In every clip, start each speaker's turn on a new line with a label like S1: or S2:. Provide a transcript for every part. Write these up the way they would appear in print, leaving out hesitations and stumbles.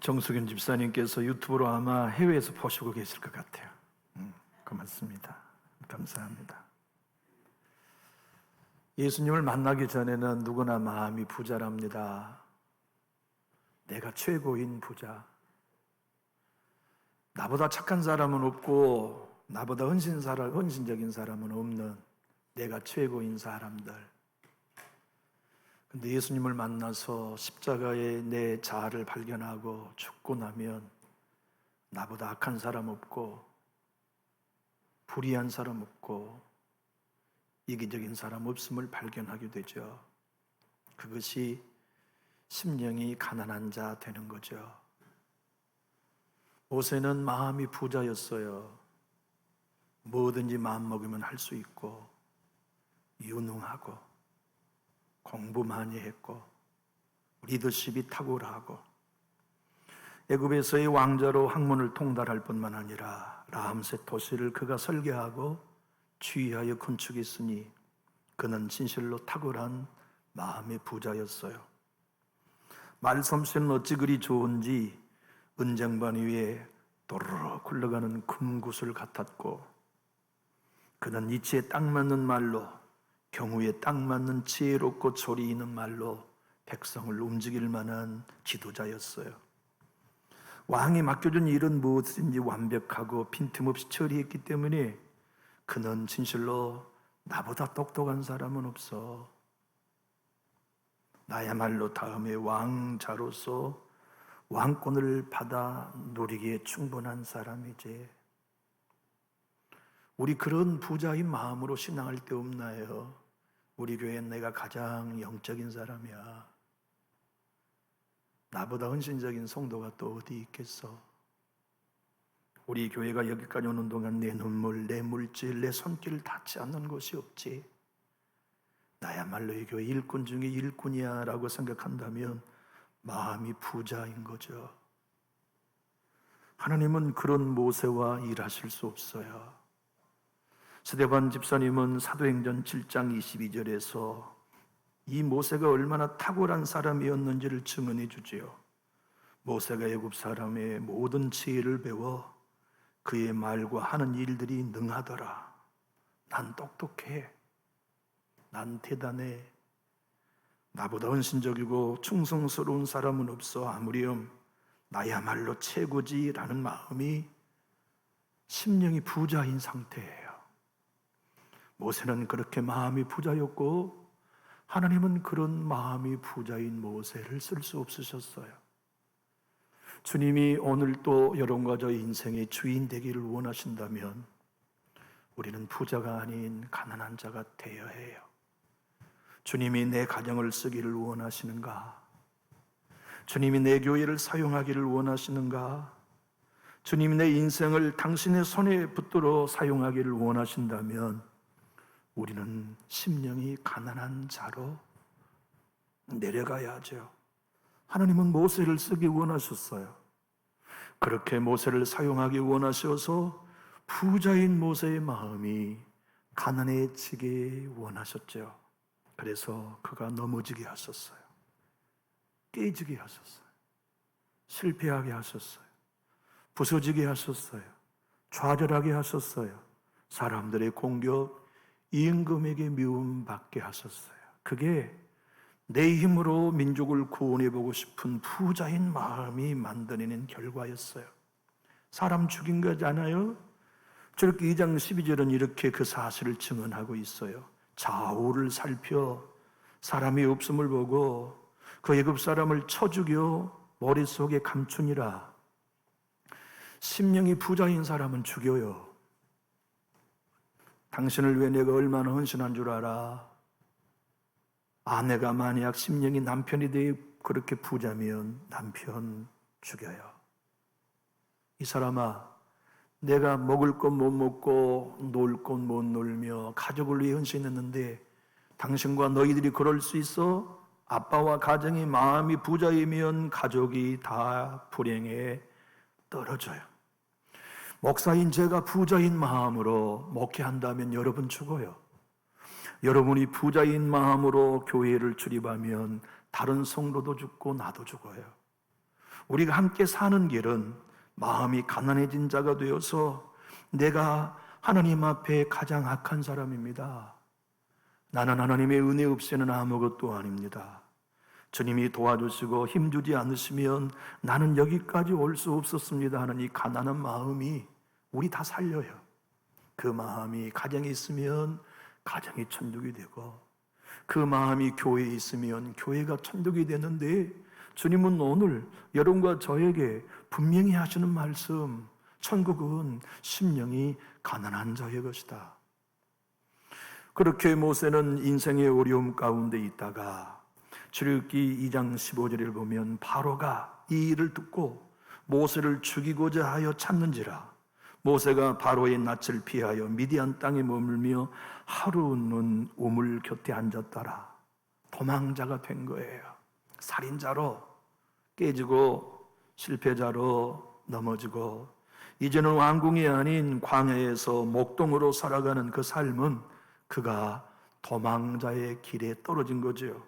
S1: 정수균 집사님께서 유튜브로 아마 해외에서 보시고 계실 것 같아요. 고맙습니다. 감사합니다. 예수님을 만나기 전에는 누구나 마음이 부자랍니다. 내가 최고인 부자. 나보다 착한 사람은 없고 나보다 헌신적인 사람은 없는 내가 최고인 사람들. 근데 예수님을 만나서 십자가에 내 자아를 발견하고 죽고 나면 나보다 악한 사람 없고 불의한 사람 없고 이기적인 사람 없음을 발견하게 되죠. 그것이 심령이 가난한 자 되는 거죠. 모세는 마음이 부자였어요. 뭐든지 마음먹으면 할 수 있고 유능하고 공부 많이 했고 리더십이 탁월하고 애굽에서의 왕자로 학문을 통달할 뿐만 아니라 라암셋 도시를 그가 설계하고 주의하여 건축했으니 그는 진실로 탁월한 마음의 부자였어요. 말솜씨는 어찌 그리 좋은지 은쟁반 위에 도르륵 굴러가는 금구슬 같았고 그는 이치에 딱 맞는 말로 경우에 딱 맞는 지혜롭고 조리 있는 말로 백성을 움직일 만한 지도자였어요. 왕이 맡겨준 일은 무엇인지 완벽하고 빈틈없이 처리했기 때문에 그는 진실로 나보다 똑똑한 사람은 없어. 나야말로 다음에 왕자로서 왕권을 받아 누리기에 충분한 사람이지. 우리 그런 부자인 마음으로 신앙할 때 없나요? 우리 교회는 내가 가장 영적인 사람이야. 나보다 헌신적인 성도가 또 어디 있겠어? 우리 교회가 여기까지 오는 동안 내 눈물, 내 물질, 내 손길 닿지 않는 곳이 없지. 나야말로 이 교회 일꾼 중에 일꾼이야 라고 생각한다면 마음이 부자인 거죠. 하나님은 그런 모세와 일하실 수 없어요. 스데반 집사님은 사도행전 7장 22절에서 이 모세가 얼마나 탁월한 사람이었는지를 증언해 주지요. 모세가 애굽 사람의 모든 지혜를 배워 그의 말과 하는 일들이 능하더라. 난 똑똑해. 난 대단해. 나보다 헌신적이고 충성스러운 사람은 없어. 아무렴 나야말로 최고지라는 마음이 심령이 부자인 상태예요. 모세는 그렇게 마음이 부자였고 하나님은 그런 마음이 부자인 모세를 쓸 수 없으셨어요. 주님이 오늘 또 여러분과 저의 인생의 주인 되기를 원하신다면 우리는 부자가 아닌 가난한 자가 되어야 해요. 주님이 내 가정을 쓰기를 원하시는가? 주님이 내 교회를 사용하기를 원하시는가? 주님이 내 인생을 당신의 손에 붙들어 사용하기를 원하신다면 우리는 심령이 가난한 자로 내려가야 하죠. 하나님은 모세를 쓰기 원하셨어요. 그렇게 모세를 사용하기 원하셔서 부자인 모세의 마음이 가난해지게 원하셨죠. 그래서 그가 넘어지게 하셨어요. 깨지게 하셨어요. 실패하게 하셨어요. 부서지게 하셨어요. 좌절하게 하셨어요. 사람들의 공격, 임금에게 미움받게 하셨어요. 그게 내 힘으로 민족을 구원해보고 싶은 부자인 마음이 만들어낸 결과였어요. 사람 죽인 거잖아요. 저렇게 2장 12절은 이렇게 그 사실을 증언하고 있어요. 좌우를 살펴 사람이 없음을 보고 그 애굽 사람을 쳐 죽여 머릿속에 감추니라. 심령이 부자인 사람은 죽여요. 당신을 위해 내가 얼마나 헌신한 줄 알아? 아내가 만약 심령이 남편이 되어 그렇게 부자면 남편 죽여요. 이 사람아, 내가 먹을 것 못 먹고 놀 것 못 놀며 가족을 위해 헌신했는데 당신과 너희들이 그럴 수 있어? 아빠와 가정이 마음이 부자이면 가족이 다 불행에 떨어져요. 목사인 제가 부자인 마음으로 목회한다면 여러분 죽어요. 여러분이 부자인 마음으로 교회를 출입하면 다른 성도도 죽고 나도 죽어요. 우리가 함께 사는 길은 마음이 가난해진 자가 되어서 내가 하나님 앞에 가장 악한 사람입니다. 나는 하나님의 은혜 없이는 아무것도 아닙니다. 주님이 도와주시고 힘주지 않으시면 나는 여기까지 올 수 없었습니다 하는 이 가난한 마음이 우리 다 살려요. 그 마음이 가정에 있으면 가정이 천국이 되고, 그 마음이 교회에 있으면 교회가 천국이 되는데, 주님은 오늘 여러분과 저에게 분명히 하시는 말씀, 천국은 심령이 가난한 자의 것이다. 그렇게 모세는 인생의 어려움 가운데 있다가 출애굽기 2장 15절을 보면 바로가 이 일을 듣고 모세를 죽이고자 하여 찾는지라 모세가 바로의 낯을 피하여 미디안 땅에 머물며 하루는 우물 곁에 앉았더라. 도망자가 된 거예요. 살인자로 깨지고 실패자로 넘어지고, 이제는 왕궁이 아닌 광야에서 목동으로 살아가는 그 삶은 그가 도망자의 길에 떨어진 거죠.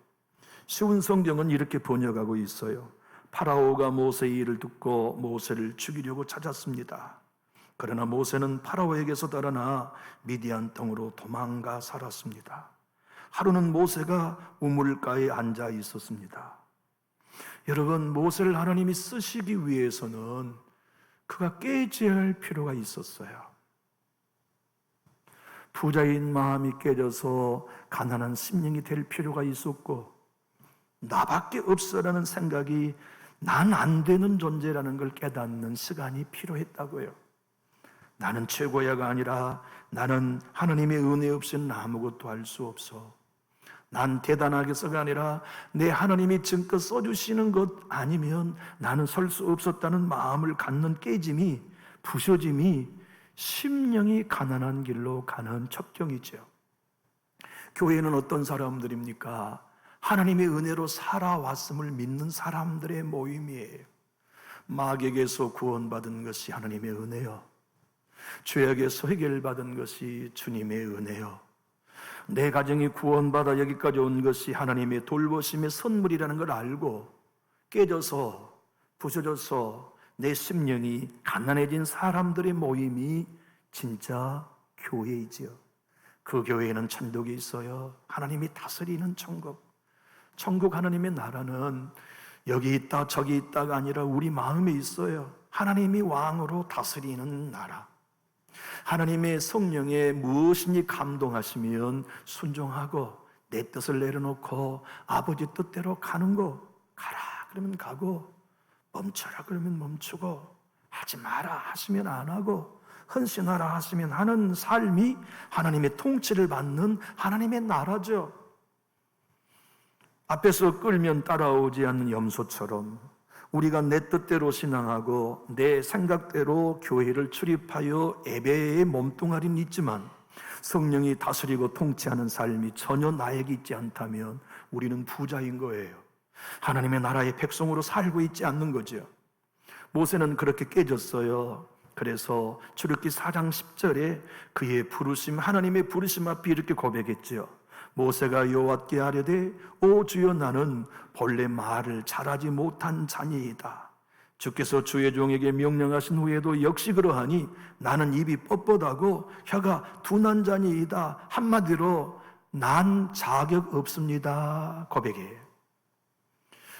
S1: 쉬운 성경은 이렇게 번역하고 있어요. 파라오가 모세의 일을 듣고 모세를 죽이려고 찾았습니다. 그러나 모세는 파라오에게서 달아나 미디안 땅으로 도망가 살았습니다. 하루는 모세가 우물가에 앉아 있었습니다. 여러분, 모세를 하나님이 쓰시기 위해서는 그가 깨져야 할 필요가 있었어요. 부자인 마음이 깨져서 가난한 심령이 될 필요가 있었고, 나밖에 없어라는 생각이 난 안 되는 존재라는 걸 깨닫는 시간이 필요했다고요. 나는 최고야가 아니라 나는 하나님의 은혜 없이는 아무것도 할 수 없어. 난 대단하게서가 아니라 내 하나님이 증거 써주시는 것 아니면 나는 설 수 없었다는 마음을 갖는 깨짐이, 부서짐이 심령이 가난한 길로 가는 첩경이죠. 교회는 어떤 사람들입니까? 하나님의 은혜로 살아왔음을 믿는 사람들의 모임이에요. 마귀에게서 구원받은 것이 하나님의 은혜요, 죄악에서 해결받은 것이 주님의 은혜요, 내 가정이 구원받아 여기까지 온 것이 하나님의 돌보심의 선물이라는 걸 알고 깨져서 부서져서 내 심령이 가난해진 사람들의 모임이 진짜 교회이지요. 그 교회에는 천국이 있어요. 하나님이 다스리는 천국. 천국 하나님의 나라는 여기 있다 저기 있다가 아니라 우리 마음에 있어요. 하나님이 왕으로 다스리는 나라. 하나님의 성령에 무엇이니 감동하시면 순종하고 내 뜻을 내려놓고 아버지 뜻대로 가는 거, 가라 그러면 가고 멈춰라 그러면 멈추고 하지 마라 하시면 안 하고 헌신하라 하시면 하는 삶이 하나님의 통치를 받는 하나님의 나라죠. 앞에서 끌면 따라오지 않는 염소처럼 우리가 내 뜻대로 신앙하고 내 생각대로 교회를 출입하여 예배에 몸뚱아리는 있지만 성령이 다스리고 통치하는 삶이 전혀 나에게 있지 않다면 우리는 부자인 거예요. 하나님의 나라의 백성으로 살고 있지 않는 거죠. 모세는 그렇게 깨졌어요. 그래서 출애굽기 4장 10절에 그의 부르심, 하나님의 부르심 앞에 이렇게 고백했죠. 모세가 여호와께 아뢰되 오 주여 나는 본래 말을 잘하지 못한 자니이다. 주께서 주의 종에게 명령하신 후에도 역시 그러하니 나는 입이 뻣뻣하고 혀가 둔한 자니이다. 한마디로 난 자격 없습니다 고백해요.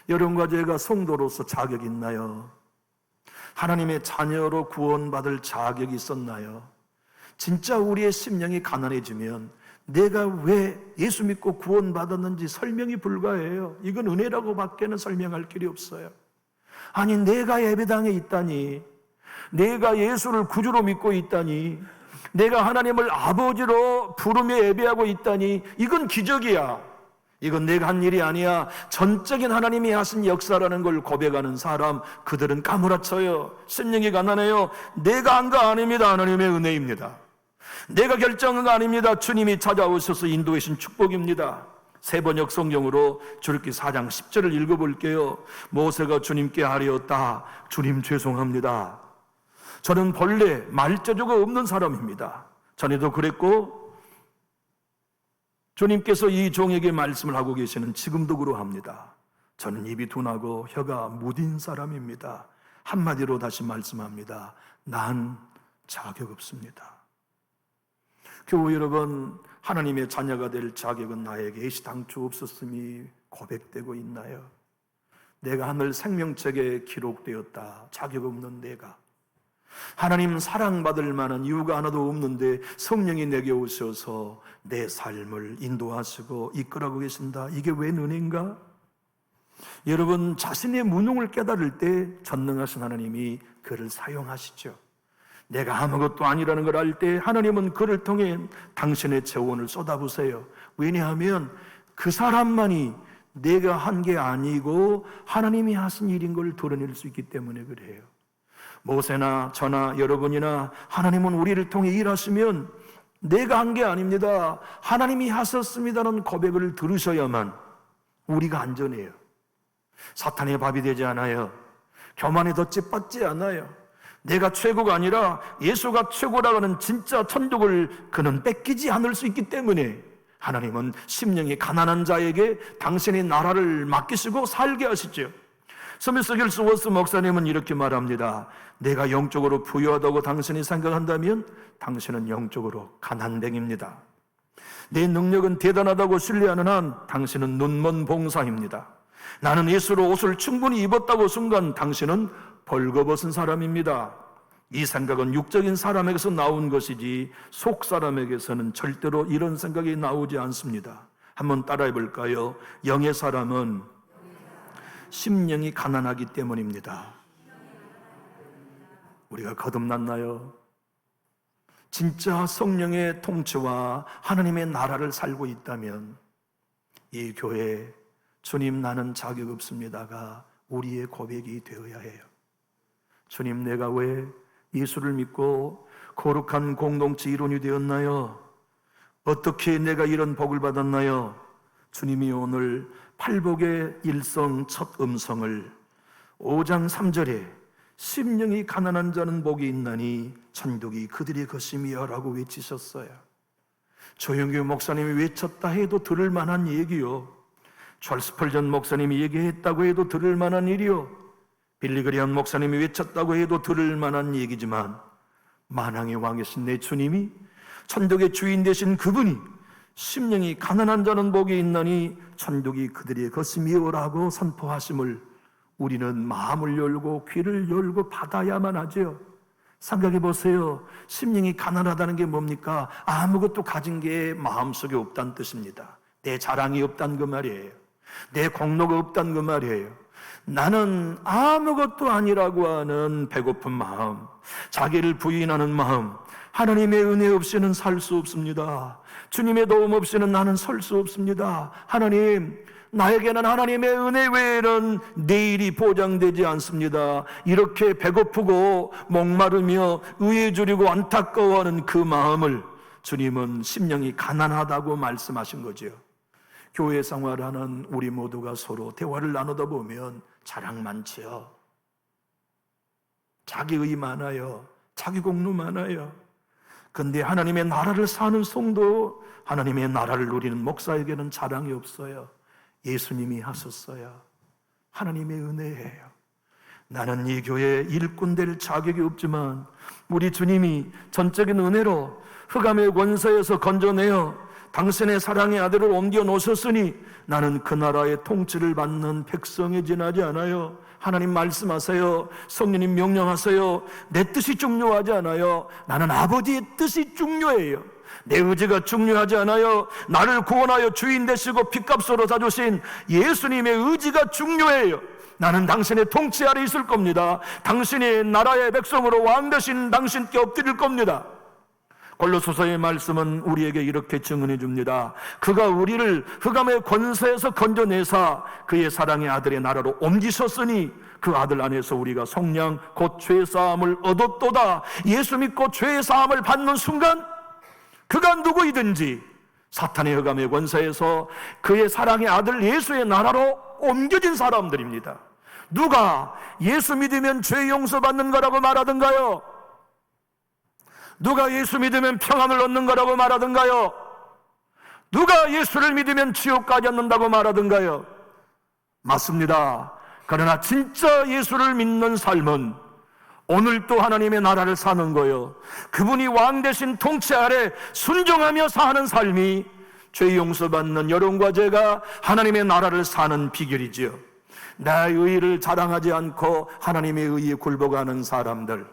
S1: 여러분과 제가 성도로서 자격이 있나요? 하나님의 자녀로 구원받을 자격이 있었나요? 진짜 우리의 심령이 가난해지면 내가 왜 예수 믿고 구원받았는지 설명이 불가해요. 이건 은혜라고 밖에는 설명할 길이 없어요. 아니 내가 예배당에 있다니, 내가 예수를 구주로 믿고 있다니, 내가 하나님을 아버지로 부르며 예배하고 있다니, 이건 기적이야. 이건 내가 한 일이 아니야. 전적인 하나님이 하신 역사라는 걸 고백하는 사람, 그들은 까무라쳐요. 심령이 가난해요. 내가 한 거 아닙니다. 하나님의 은혜입니다. 내가 결정한 거 아닙니다. 주님이 찾아오셔서 인도해 주신 축복입니다. 세번역 성경으로 출애굽기 4장 10절을 읽어볼게요. 모세가 주님께 아뢰었다. 주님 죄송합니다. 저는 본래 말재주가 없는 사람입니다. 전에도 그랬고 주님께서 이 종에게 말씀을 하고 계시는 지금도 그러합니다. 저는 입이 둔하고 혀가 무딘 사람입니다. 한마디로 다시 말씀합니다. 난 자격 없습니다. 교우 여러분, 하나님의 자녀가 될 자격은 나에게 애시당초 없었음이 고백되고 있나요? 내가 하늘 생명책에 기록되었다. 자격 없는 내가. 하나님 사랑받을 만한 이유가 하나도 없는데 성령이 내게 오셔서 내 삶을 인도하시고 이끌어가고 계신다. 이게 웬 은혜인가? 여러분, 자신의 무능을 깨달을 때 전능하신 하나님이 그를 사용하시죠. 내가 아무것도 아니라는 걸 알 때 하나님은 그를 통해 당신의 재원을 쏟아부으세요. 왜냐하면 그 사람만이 내가 한 게 아니고 하나님이 하신 일인 걸 드러낼 수 있기 때문에 그래요. 모세나 저나 여러분이나 하나님은 우리를 통해 일하시면 내가 한 게 아닙니다, 하나님이 하셨습니다라는 고백을 들으셔야만 우리가 안전해요. 사탄의 밥이 되지 않아요. 교만에 덧짓받지 않아요. 내가 최고가 아니라 예수가 최고라고 하는 진짜 천국을 그는 뺏기지 않을 수 있기 때문에 하나님은 심령이 가난한 자에게 당신의 나라를 맡기시고 살게 하시죠. 스미스 힐스워스 목사님은 이렇게 말합니다. 내가 영적으로 부유하다고 당신이 생각한다면 당신은 영적으로 가난뱅입니다. 내 능력은 대단하다고 신뢰하는 한 당신은 눈먼 봉사입니다. 나는 예수로 옷을 충분히 입었다고 순간 당신은 벌거벗은 사람입니다. 이 생각은 육적인 사람에게서 나온 것이지 속 사람에게서는 절대로 이런 생각이 나오지 않습니다. 한번 따라해 볼까요? 영의 사람은 심령이 가난하기 때문입니다. 우리가 거듭났나요? 진짜 성령의 통치와 하나님의 나라를 살고 있다면 이 교회 주님 나는 자격 없습니다가 우리의 고백이 되어야 해요. 주님, 내가 왜 예수를 믿고 거룩한 공동체 일원이 되었나요? 어떻게 내가 이런 복을 받았나요? 주님이 오늘 팔복의 일성 첫 음성을 5장 3절에 심령이 가난한 자는 복이 있나니 천국이 그들의 것임이여 라고 외치셨어요. 조영규 목사님이 외쳤다 해도 들을 만한 얘기요. 찰스 스펄전 목사님이 얘기했다고 해도 들을 만한 일이요. 빌리 그레이엄 목사님이 외쳤다고 해도 들을 만한 얘기지만 만왕의 왕이신 내 주님이 천국의 주인 되신 그분이 심령이 가난한 자는 복이 있나니 천국이 그들의 것임이요라고 선포하심을 우리는 마음을 열고 귀를 열고 받아야만 하죠. 생각해 보세요. 심령이 가난하다는 게 뭡니까? 아무것도 가진 게 마음속에 없다는 뜻입니다. 내 자랑이 없다는 그 말이에요. 내 공로가 없다는 그 말이에요. 나는 아무것도 아니라고 하는 배고픈 마음, 자기를 부인하는 마음, 하나님의 은혜 없이는 살 수 없습니다. 주님의 도움 없이는 나는 설 수 없습니다. 하나님, 나에게는 하나님의 은혜 외에는 내일이 보장되지 않습니다. 이렇게 배고프고 목마르며 의에 주리고 안타까워하는 그 마음을 주님은 심령이 가난하다고 말씀하신 거죠. 교회 생활하는 우리 모두가 서로 대화를 나누다 보면 자랑 많지요. 자기의 많아요. 자기 공로 많아요. 근데 하나님의 나라를 사는 성도, 하나님의 나라를 누리는 목사에게는 자랑이 없어요. 예수님이 하셨어요. 하나님의 은혜예요. 나는 이 교회에 일꾼 될 자격이 없지만 우리 주님이 전적인 은혜로 흑암의 권세에서 건져내어 당신의 사랑의 아들을 옮겨 놓으셨으니 나는 그 나라의 통치를 받는 백성에 지나지 않아요. 하나님 말씀하세요. 성령님 명령하세요. 내 뜻이 중요하지 않아요. 나는 아버지의 뜻이 중요해요. 내 의지가 중요하지 않아요. 나를 구원하여 주인 되시고 핏값으로 사주신 예수님의 의지가 중요해요. 나는 당신의 통치 아래 있을 겁니다. 당신이 나라의 백성으로 왕 되신 당신께 엎드릴 겁니다. 골로새서의 말씀은 우리에게 이렇게 증언해 줍니다. 그가 우리를 흑암의 권세에서 건져내사 그의 사랑의 아들의 나라로 옮기셨으니 그 아들 안에서 우리가 속량 곧 죄사함을 얻었도다. 예수 믿고 죄사함을 받는 순간 그가 누구이든지 사탄의 흑암의 권세에서 그의 사랑의 아들 예수의 나라로 옮겨진 사람들입니다. 누가 예수 믿으면 죄 용서받는 거라고 말하던가요? 누가 예수 믿으면 평안을 얻는 거라고 말하던가요? 누가 예수를 믿으면 지옥 가지 않는다고 말하던가요? 맞습니다. 그러나 진짜 예수를 믿는 삶은 오늘 또 하나님의 나라를 사는 거요, 그분이 왕 대신 통치 아래 순종하며 사는 삶이 죄 용서받는 여러분과 제가 하나님의 나라를 사는 비결이지요. 나의 의의를 자랑하지 않고 하나님의 의의에 굴복하는 사람들,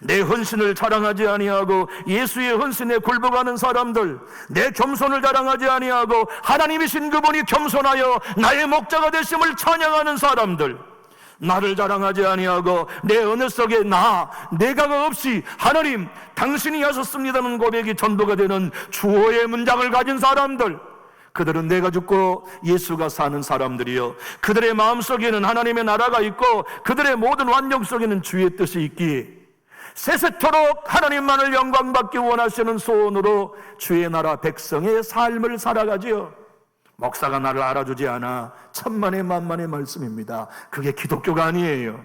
S1: 내 헌신을 자랑하지 아니하고 예수의 헌신에 굴복하는 사람들, 내 겸손을 자랑하지 아니하고 하나님이신 그분이 겸손하여 나의 목자가 되심을 찬양하는 사람들, 나를 자랑하지 아니하고 내 어느 속에 내가가 없이 하나님 당신이 하셨습니다는 고백이 전부가 되는 주어의 문장을 가진 사람들, 그들은 내가 죽고 예수가 사는 사람들이요, 그들의 마음속에는 하나님의 나라가 있고 그들의 모든 환경 속에는 주의 뜻이 있기에 세세토록 하나님만을 영광받기 원하시는 소원으로 주의 나라 백성의 삶을 살아가지요. 목사가 나를 알아주지 않아 천만의 만만의 말씀입니다. 그게 기독교가 아니에요.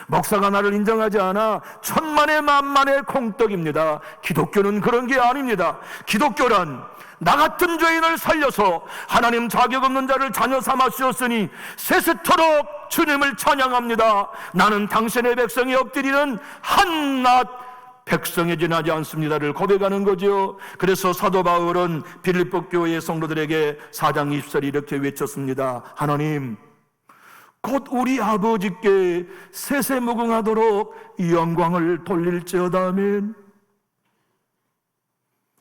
S1: 목사가 나를 인정하지 않아 천만의 만만의 콩떡입니다. 기독교는 그런 게 아닙니다. 기독교란 나 같은 죄인을 살려서 하나님 자격 없는 자를 자녀 삼아 주셨으니 세세토록 주님을 찬양합니다. 나는 당신의 백성이 엎드리는 한낱 백성에 지나지 않습니다를 고백하는 거죠. 그래서 사도 바울은 빌립보 교회 성도들에게 4장 20절 이렇게 외쳤습니다. 하나님 곧 우리 아버지께 세세무궁하도록 영광을 돌릴지어다. 아멘.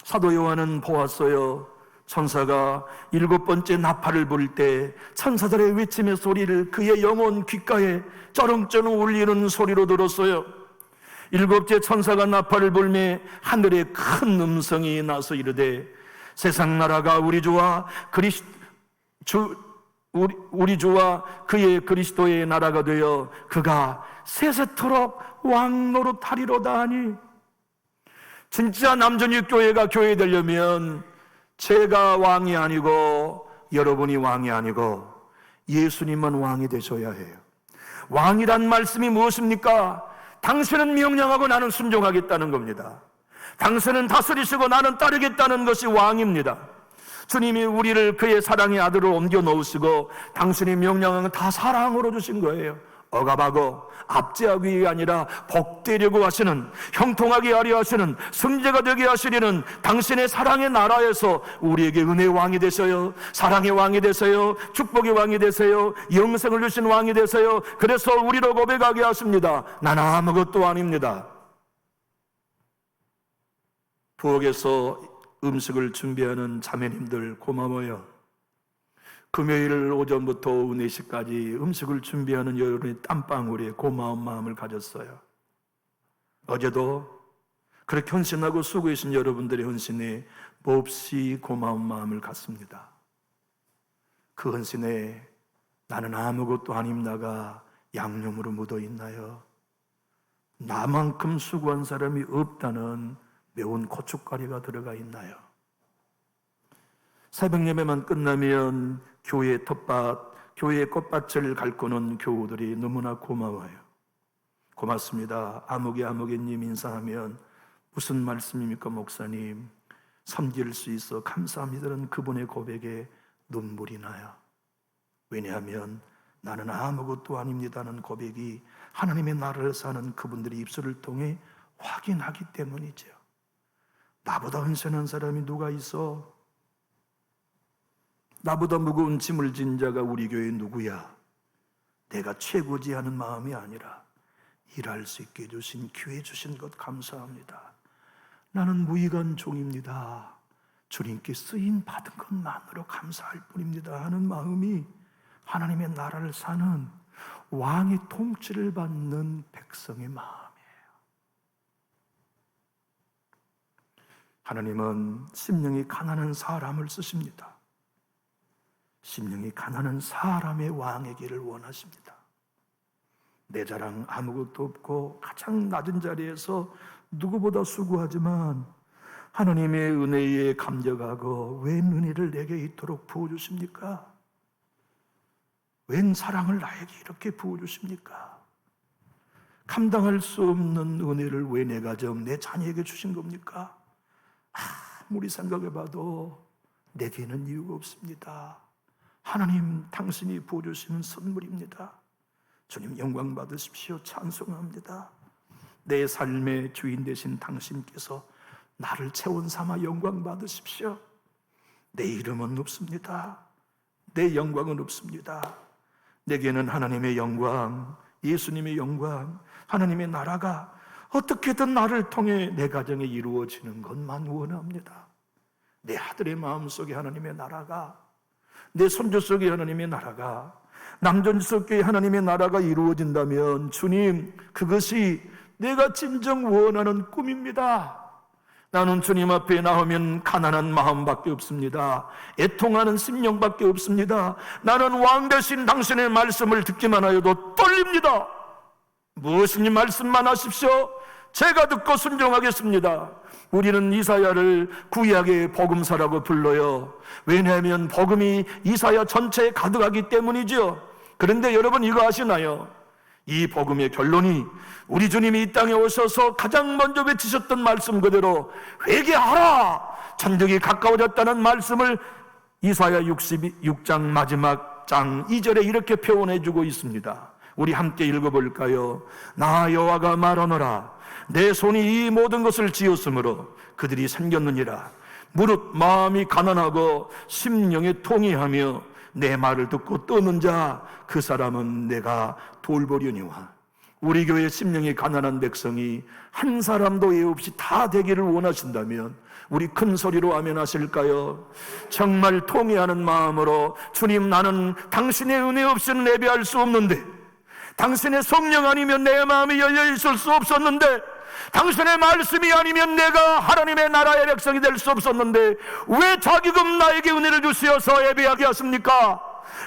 S1: 사도 요한은 보았어요. 천사가 7번째 나팔을 불 때 천사들의 외침의 소리를 그의 영혼 귓가에 쩌렁쩌렁 울리는 소리로 들었어요. 7째 천사가 나팔을 불매 하늘에 큰 음성이 나서 이르되 세상 나라가 우리 주와 그의 그리스도의 나라가 되어 그가 세세토록 왕 노릇하리로다 하니, 진짜 남전육 교회가 교회 되려면 제가 왕이 아니고 여러분이 왕이 아니고 예수님만 왕이 되셔야 해요. 왕이란 말씀이 무엇입니까? 당신은 명령하고 나는 순종하겠다는 겁니다. 당신은 다스리시고 나는 따르겠다는 것이 왕입니다. 주님이 우리를 그의 사랑의 아들로 옮겨 놓으시고 당신이 명령은 다 사랑으로 주신 거예요. 억압하고 압제하기 아니라 복되려고 하시는, 형통하게 하려 하시는, 승자가 되게 하시려는 당신의 사랑의 나라에서 우리에게 은혜의 왕이 되세요, 사랑의 왕이 되세요, 축복의 왕이 되세요, 영생을 주신 왕이 되세요. 그래서 우리로 고백하게 하십니다. 나는 아무것도 아닙니다. 부엌에서 음식을 준비하는 자매님들 고마워요. 금요일 오전부터 오후 4시까지 음식을 준비하는 여러분의 땀방울에 고마운 마음을 가졌어요. 어제도 그렇게 헌신하고 수고하신 여러분들의 헌신에 몹시 고마운 마음을 갖습니다. 그 헌신에 나는 아무것도 아닙니다가 양념으로 묻어 있나요? 나만큼 수고한 사람이 없다는 매운 고춧가루가 들어가 있나요? 새벽 예배만 끝나면 교회 텃밭, 교회 꽃밭을 가꾸는 교우들이 너무나 고마워요. 고맙습니다. 아무개님 인사하면 무슨 말씀입니까 목사님? 섬길 수 있어 감사합니다는 그분의 고백에 눈물이 나요. 왜냐하면 나는 아무것도 아닙니다는 고백이 하나님의 나라를 사는 그분들의 입술을 통해 확인하기 때문이죠. 나보다 헌신한 사람이 누가 있어? 나보다 무거운 짐을 진 자가 우리 교회에 누구야? 내가 최고지 하는 마음이 아니라 일할 수 있게 해주신 기회 주신 것 감사합니다. 나는 무익한 종입니다. 주님께 쓰임 받은 것만으로 감사할 뿐입니다 하는 마음이 하나님의 나라를 사는 왕의 통치를 받는 백성의 마음이에요. 하나님은 심령이 가난한 사람을 쓰십니다. 심령이 가난한 사람의 왕의 길을 원하십니다. 내 자랑 아무것도 없고 가장 낮은 자리에서 누구보다 수고하지만 하나님의 은혜에 감격하고 웬 은혜를 내게 이토록 부어주십니까? 웬 사랑을 나에게 이렇게 부어주십니까? 감당할 수 없는 은혜를 왜 내 가정, 내 자녀에게 주신 겁니까? 아무리 생각해봐도 내게는 이유가 없습니다. 하나님, 당신이 부어주시는 선물입니다. 주님 영광 받으십시오. 찬송합니다. 내 삶의 주인 되신 당신께서 나를 체온 삼아 영광 받으십시오. 내 이름은 없습니다. 내 영광은 없습니다. 내게는 하나님의 영광, 예수님의 영광, 하나님의 나라가 어떻게든 나를 통해 내 가정에 이루어지는 것만 원합니다. 내 아들의 마음속에 하나님의 나라가, 내 손주 속에 하나님의 나라가, 남존속에 하나님의 나라가 이루어진다면 주님, 그것이 내가 진정 원하는 꿈입니다. 나는 주님 앞에 나오면 가난한 마음밖에 없습니다. 애통하는 심령밖에 없습니다. 나는 왕 대신 당신의 말씀을 듣기만 하여도 떨립니다. 무엇이니 말씀만 하십시오. 제가 듣고 순종하겠습니다. 우리는 이사야를 구약의 복음서라고 불러요. 왜냐하면 복음이 이사야 전체에 가득하기 때문이죠. 그런데 여러분 이거 아시나요? 이 복음의 결론이 우리 주님이 이 땅에 오셔서 가장 먼저 외치셨던 말씀 그대로 회개하라! 천국이 가까워졌다는 말씀을 이사야 66장 마지막 장 2절에 이렇게 표현해 주고 있습니다. 우리 함께 읽어볼까요? 나 여호와가 말하노라. 내 손이 이 모든 것을 지었으므로 그들이 생겼느니라. 무릇 마음이 가난하고 심령이 통이하며 내 말을 듣고 떠는 자 그 사람은 내가 돌보려니와. 우리 교회 심령이 가난한 백성이 한 사람도 예 없이 다 되기를 원하신다면 우리 큰 소리로 아멘 하실까요? 정말 통회하는 마음으로 주님, 나는 당신의 은혜 없이는 예배할 수 없는데, 당신의 성령 아니면 내 마음이 열려 있을 수 없었는데, 당신의 말씀이 아니면 내가 하나님의 나라의 백성이 될 수 없었는데 왜 자기금 나에게 은혜를 주시어서 예배하게 하십니까?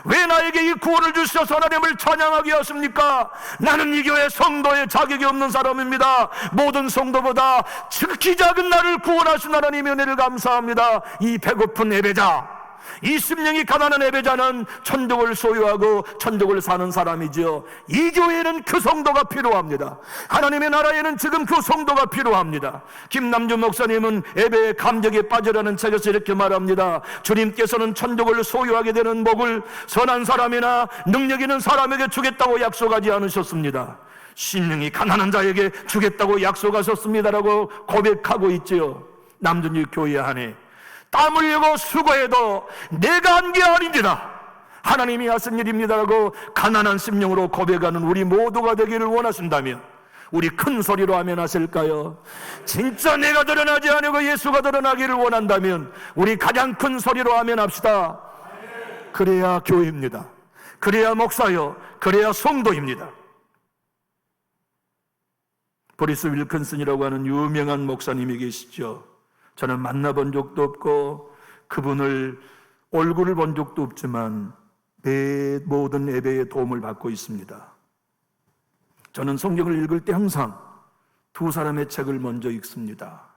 S1: 왜 나에게 이 구원을 주셔서 하나님을 찬양하게 하십니까? 나는 이 교회 성도의 자격이 없는 사람입니다. 모든 성도보다 특히 작은 나를 구원하신 하나님의 은혜를 감사합니다. 이 배고픈 예배자, 이 심령이 가난한 예배자는 천국을 소유하고 천국을 사는 사람이죠. 이 교회에는 그 성도가 필요합니다. 하나님의 나라에는 지금 그 성도가 필요합니다. 김남주 목사님은 예배의 감격에 빠져라는 책에서 이렇게 말합니다. 주님께서는 천국을 소유하게 되는 복을 선한 사람이나 능력 있는 사람에게 주겠다고 약속하지 않으셨습니다. 심령이 가난한 자에게 주겠다고 약속하셨습니다라고 고백하고 있지요. 남준이 교회 안에 땀 흘리고 수고해도 내가 한 게 아닙니다. 하나님이 하신 일입니다라고 가난한 심령으로 고백하는 우리 모두가 되기를 원하신다면 우리 큰 소리로 아멘 하실까요? 진짜 내가 드러나지 않고 예수가 드러나기를 원한다면 우리 가장 큰 소리로 아멘 합시다. 그래야 교회입니다. 그래야 목사요. 그래야 성도입니다. 보리스 윌킨슨이라고 하는 유명한 목사님이 계시죠. 저는 만나본 적도 없고 그분을 얼굴을 본 적도 없지만 매 모든 예배에 도움을 받고 있습니다. 저는 성경을 읽을 때 항상 두 사람의 책을 먼저 읽습니다.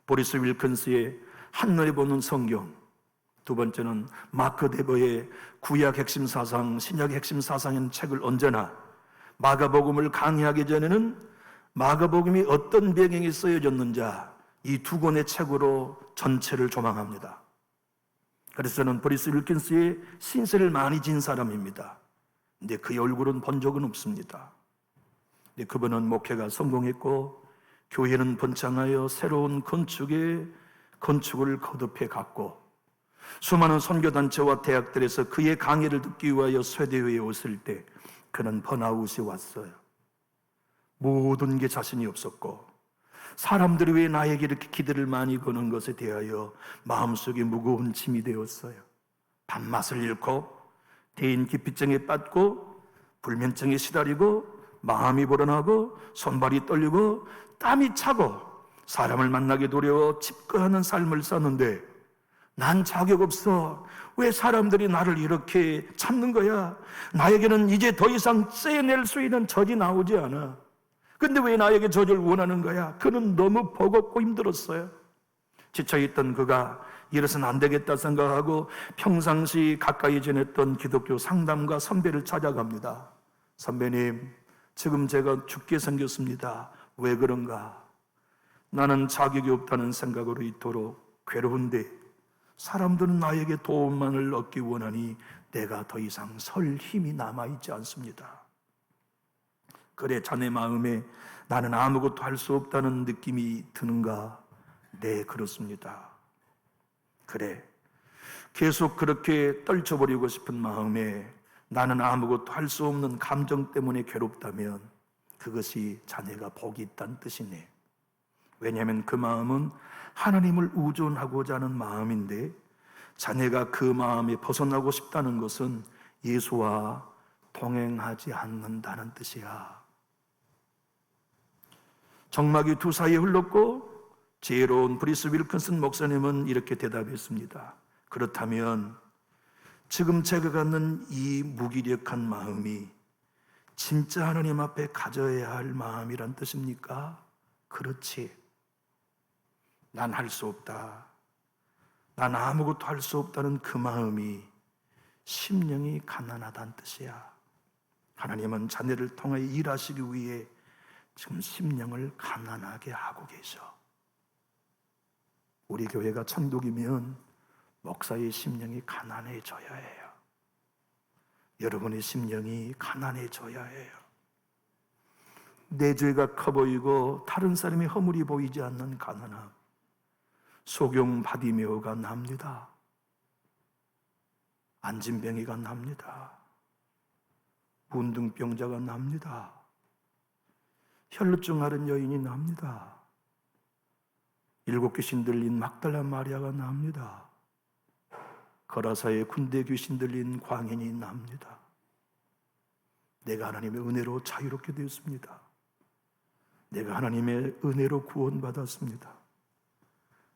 S1: 보리스 윌킨스의 한눈에 보는 성경, 두 번째는 마크 데버의 구약 핵심 사상, 신약 핵심 사상인 책을 언제나 마가복음을 강의하기 전에는 마가복음이 어떤 배경에 쓰여졌는지 이 두 권의 책으로 전체를 조망합니다. 그래서 저는 보리스 윌킨스의 신세를 많이 진 사람입니다. 근데 그의 얼굴은 본 적은 없습니다. 근데 그분은 목회가 성공했고 교회는 번창하여 새로운 건축을 거듭해 갔고 수많은 선교단체와 대학들에서 그의 강의를 듣기 위하여 쇠대회에 왔을 때 그는 번아웃이 왔어요. 모든 게 자신이 없었고 사람들이 왜 나에게 이렇게 기대를 많이 거는 것에 대하여 마음속에 무거운 짐이 되었어요. 밥맛을 잃고 대인 기피증에 빠지고 불면증에 시달리고 마음이 불안하고 손발이 떨리고 땀이 차고 사람을 만나기 두려워 집거하는 삶을 사는데 난 자격 없어. 왜 사람들이 나를 이렇게 찾는 거야? 나에게는 이제 더 이상 떼낼 수 있는 젖이 나오지 않아. 근데 왜 나에게 저주를 원하는 거야? 그는 너무 버겁고 힘들었어요. 지쳐있던 그가 이래서는 안 되겠다 생각하고 평상시 가까이 지냈던 기독교 상담가 선배를 찾아갑니다. 선배님, 지금 제가 죽게 생겼습니다. 왜 그런가? 나는 자격이 없다는 생각으로 이토록 괴로운데 사람들은 나에게 도움만을 얻기 원하니 내가 더 이상 설 힘이 남아있지 않습니다. 그래, 자네 마음에 나는 아무것도 할 수 없다는 느낌이 드는가? 네, 그렇습니다. 그래, 계속 그렇게 떨쳐버리고 싶은 마음에 나는 아무것도 할 수 없는 감정 때문에 괴롭다면 그것이 자네가 복이 있다는 뜻이네. 왜냐하면 그 마음은 하나님을 의존하고자 하는 마음인데, 자네가 그 마음에 벗어나고 싶다는 것은 예수와 동행하지 않는다는 뜻이야. 정막이 두 사이에 흘렀고 지혜로운 브리스 윌킨슨 목사님은 이렇게 대답했습니다. 그렇다면 지금 제가 갖는 이 무기력한 마음이 진짜 하나님 앞에 가져야 할 마음이란 뜻입니까? 그렇지. 난 할 수 없다. 난 아무것도 할 수 없다는 그 마음이 심령이 가난하다는 뜻이야. 하나님은 자네를 통해 일하시기 위해 지금 심령을 가난하게 하고 계셔. 우리 교회가 천국이면 목사의 심령이 가난해져야 해요. 여러분의 심령이 가난해져야 해요. 내 죄가 커 보이고 다른 사람의 허물이 보이지 않는 가난함, 소경 바디메오가 납니다. 안진뱅이가 납니다. 문둥병자가 납니다. 혈루증 앓은 여인이 납니다. 7 귀신 들린 막달라 마리아가 납니다. 거라사의 군대 귀신 들린 광인이 납니다. 내가 하나님의 은혜로 자유롭게 되었습니다. 내가 하나님의 은혜로 구원받았습니다.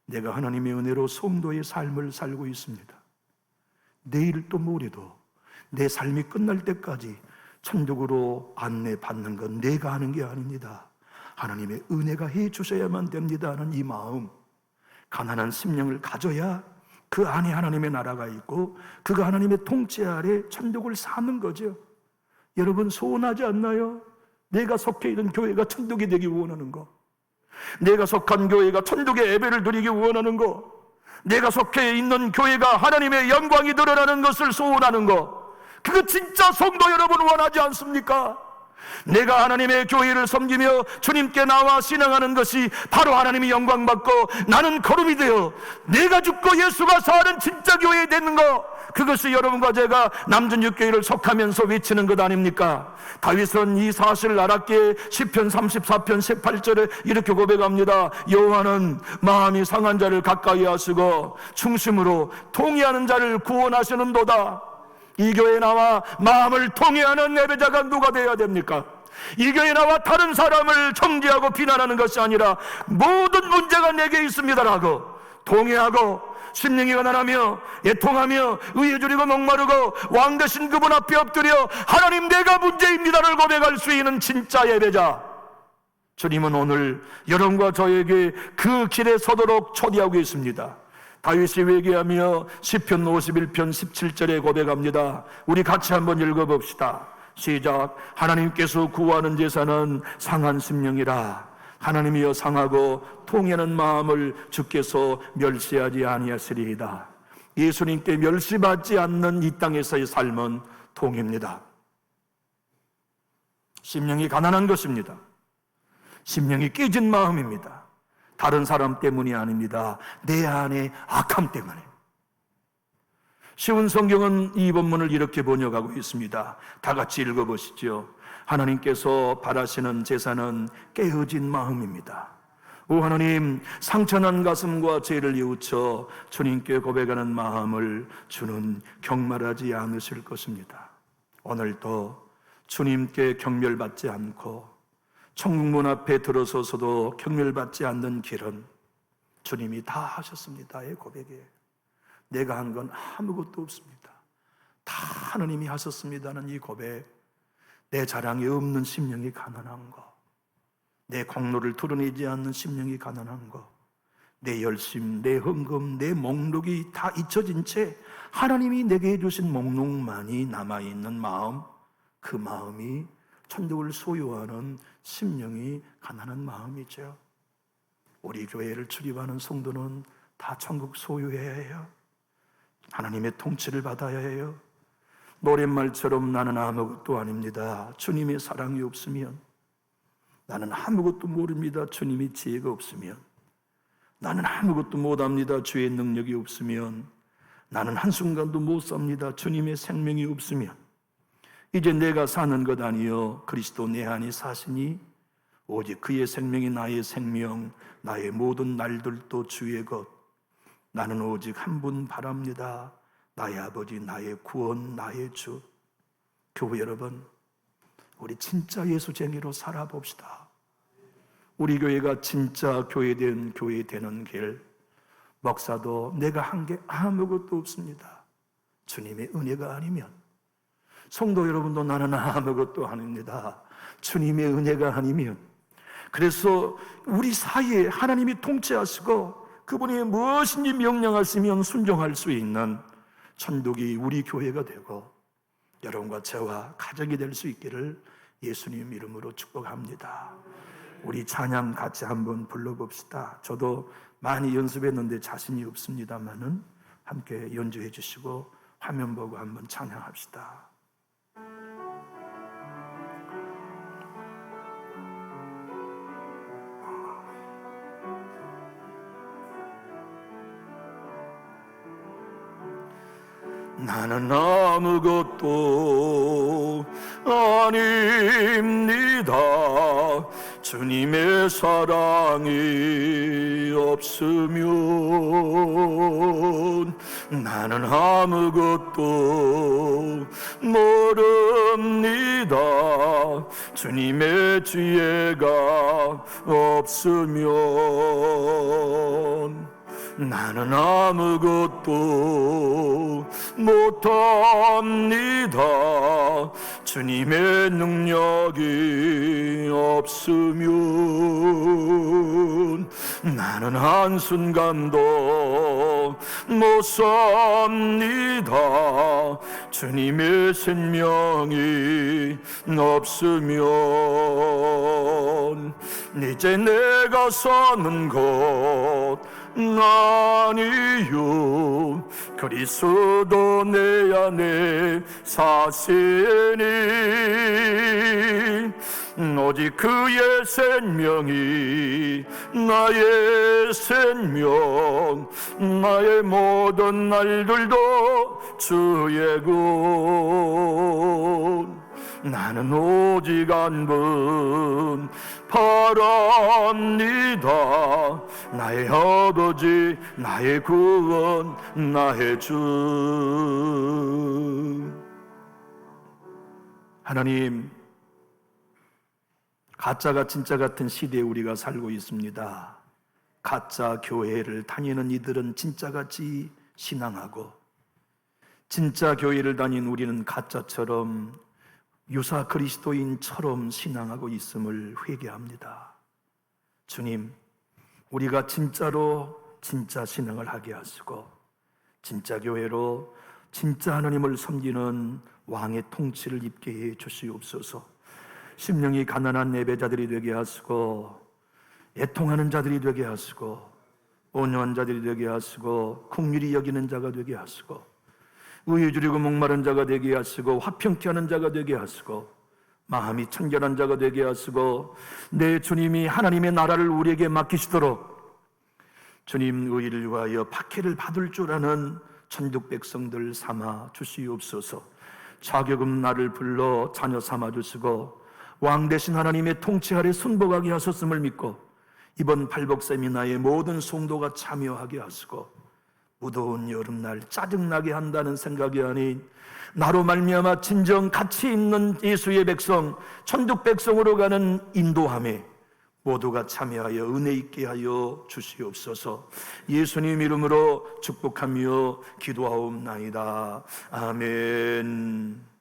S1: 내가 하나님의 은혜로 성도의 삶을 살고 있습니다. 내일 또 모레도 내 삶이 끝날 때까지 천국으로 안내받는 건 내가 하는 게 아닙니다. 하나님의 은혜가 해 주셔야만 됩니다 하는 이 마음, 가난한 심령을 가져야 그 안에 하나님의 나라가 있고 그가 하나님의 통치 아래 천국을 사는 거죠. 여러분 소원하지 않나요? 내가 속해 있는 교회가 천국이 되기 원하는 거, 내가 속한 교회가 천국의 예배를 드리기 원하는 거, 내가 속해 있는 교회가 하나님의 영광이 드러나는 것을 소원하는 거, 그거 진짜 성도 여러분 원하지 않습니까? 내가 하나님의 교회를 섬기며 주님께 나와 신앙하는 것이 바로 하나님이 영광 받고 나는 거름이 되어 내가 죽고 예수가 사는 진짜 교회 되는 거, 그것이 여러분과 제가 남전육교회를 속하면서 외치는 것 아닙니까? 다윗은 이 사실을 알았기에 시편 34편 18절에 이렇게 고백합니다. 여호와는 마음이 상한 자를 가까이 하시고 중심으로 통회하는 자를 구원하시는도다. 이 교회에 나와 마음을 통회하는 예배자가 누가 되어야 됩니까? 이 교회에 나와 다른 사람을 정죄하고 비난하는 것이 아니라 모든 문제가 내게 있습니다라고 통회하고 심령이 가난하며 애통하며 의에 줄이고 목마르고 왕 되신 그분 앞에 엎드려 하나님 내가 문제입니다를 고백할 수 있는 진짜 예배자, 주님은 오늘 여러분과 저에게 그 길에 서도록 초대하고 있습니다. 다윗이 회개하며 시편 51편 17절에 고백합니다. 우리 같이 한번 읽어봅시다. 시작. 하나님께서 구하는 제사는 상한 심령이라. 하나님이여 상하고 통회하는 마음을 주께서 멸시하지 아니하시리이다. 예수님께 멸시받지 않는 이 땅에서의 삶은 통회입니다. 심령이 가난한 것입니다. 심령이 깨진 마음입니다. 다른 사람 때문이 아닙니다. 내 안의 악함 때문에. 쉬운 성경은 이 본문을 이렇게 번역하고 있습니다. 다 같이 읽어보시죠. 하나님께서 바라시는 제사는 깨어진 마음입니다. 오 하나님, 상처난 가슴과 죄를 뉘우쳐 주님께 고백하는 마음을 주는 경멸하지 않으실 것입니다. 오늘도 주님께 경멸받지 않고 천국문 앞에 들어서서도 경멸받지 않는 길은 주님이 다 하셨습니다의 고백이에요. 내가 한 건 아무것도 없습니다. 다 하나님이 하셨습니다는 이 고백, 내 자랑이 없는 심령이 가난한 거, 내 공로를 드러내지 않는 심령이 가난한 거, 내 열심, 내 헌금, 내 목록이 다 잊혀진 채 하나님이 내게 해주신 목록만이 남아있는 마음, 그 마음이 천국을 소유하는 심령이 가난한 마음이죠. 우리 교회를 출입하는 성도는 다 천국 소유해야 해요. 하나님의 통치를 받아야 해요. 노랫말처럼 나는 아무것도 아닙니다. 주님의 사랑이 없으면. 나는 아무것도 모릅니다. 주님의 지혜가 없으면. 나는 아무것도 못합니다. 주의 능력이 없으면. 나는 한순간도 못 삽니다. 주님의 생명이 없으면. 이제 내가 사는 것 아니요 그리스도 내 안에 사시니 오직 그의 생명이 나의 생명, 나의 모든 날들도 주의 것. 나는 오직 한 분 바랍니다. 나의 아버지, 나의 구원, 나의 주. 교회 여러분, 우리 진짜 예수쟁이로 살아봅시다. 우리 교회가 진짜 교회된 교회 되는 길, 목사도 내가 한 게 아무것도 없습니다. 주님의 은혜가 아니면. 성도 여러분도 나는 아무것도 아닙니다. 주님의 은혜가 아니면. 그래서 우리 사이에 하나님이 통치하시고 그분이 무엇인지 명령하시면 순종할 수 있는 천국이 우리 교회가 되고 여러분과 저와 가정이 될 수 있기를 예수님 이름으로 축복합니다. 우리 찬양 같이 한번 불러봅시다. 저도 많이 연습했는데 자신이 없습니다만은 함께 연주해 주시고 화면 보고 한번 찬양합시다. 나는 아무것도 아닙니다. 주님의 사랑이 없으면 나는 아무것도 모릅니다. 주님의 지혜가 없으면 나는 아무것도 못합니다. 주님의 능력이 없으면 나는 한순간도 못 삽니다. 주님의 생명이 없으면 이제 내가 사는 것 아니요 그리스도 내 안에 사시니 오직 그의 생명이 나의 생명 나의 모든 날들도 주의 것 나는 오직 한 분 바랍니다. 나의 아버지 나의 구원 나의 주. 하나님, 가짜가 진짜 같은 시대에 우리가 살고 있습니다. 가짜 교회를 다니는 이들은 진짜같이 신앙하고 진짜 교회를 다닌 우리는 가짜처럼 유사 그리스도인처럼 신앙하고 있음을 회개합니다. 주님, 우리가 진짜로 진짜 신앙을 하게 하시고 진짜 교회로 진짜 하나님을 섬기는 왕의 통치를 입게 해 주시옵소서. 심령이 가난한 예배자들이 되게 하시고 애통하는 자들이 되게 하시고 온유한 자들이 되게 하시고 긍휼히 여기는 자가 되게 하시고 의에 줄이고 목마른 자가 되게 하시고 화평케 하는 자가 되게 하시고 마음이 청결한 자가 되게 하시고 내 주님이 하나님의 나라를 우리에게 맡기시도록 주님 의를 위하여 박해를 받을 줄 아는 천국 백성들 삼아 주시옵소서. 자격은 나를 불러 자녀 삼아 주시고 왕 대신 하나님의 통치 아래 순복하게 하셨음을 믿고 이번 발복 세미나의 모든 성도가 참여하게 하시고 무더운 여름날 짜증나게 한다는 생각이 아닌 나로 말미암아 진정 가치 있는 예수의 백성, 천국 백성으로 가는 인도함에 모두가 참여하여 은혜 있게 하여 주시옵소서. 예수님 이름으로 축복하며 기도하옵나이다. 아멘.